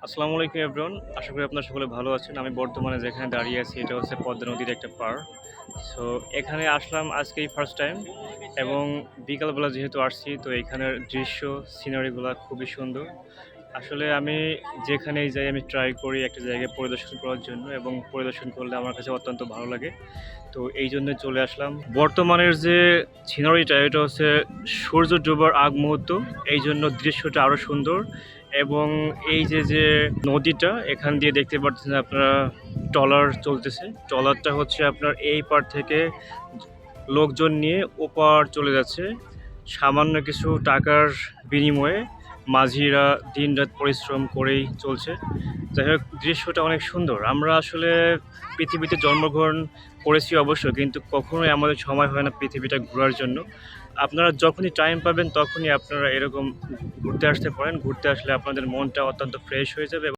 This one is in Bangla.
আসসালামু আলাইকুম এভরিওয়ান। আশা করি আপনারা সকলে ভালো আছেন। আমি বর্তমানে যেখানে দাঁড়িয়ে আছি এটা হচ্ছে পদ্মা নদীর একটা পাড়। সো এখানে আসলাম আজকেই ফার্স্ট টাইম এবং বিকালবেলা যেহেতু আসছি তো এখানের দৃশ্য সিনারিগুলা খুবই সুন্দর। আসলে আমি যেখানেই যাই আমি ট্রাই করি একটা জায়গায় পরিদর্শন করার জন্য এবং পরিদর্শন করলে আমার কাছে অত্যন্ত ভালো লাগে। তো এই জন্য চলে আসলাম। বর্তমানের যে সিনারিটা এটা হচ্ছে সূর্য ডোবার আগ মুহূর্ত, এই জন্য দৃশ্যটা আরও সুন্দর। এবং এই যে নদীটা এখান দিয়ে দেখতে পাচ্ছেন আপনারা, ট্রলার চলতেছে। ট্রলারটা হচ্ছে আপনার এই পার থেকে লোকজন নিয়ে ওপার চলে যাচ্ছে সামান্য কিছু টাকার বিনিময়ে। মাঝিরা দিনরাত পরিশ্রম করেই চলছে। যাই হোক, দৃশ্যটা অনেক সুন্দর। আমরা আসলে পৃথিবীতে জন্মগ্রহণ করেছি অবশ্য, কিন্তু কখনোই আমাদের সময় হয় না পৃথিবীটা ঘোরার জন্য। আপনারা যখনই টাইম পাবেন তখনই আপনারা এরকম ঘুরতে আসতে পারেন। ঘুরতে আসলে আপনাদের মনটা অত্যন্ত ফ্রেশ হয়ে যাবে।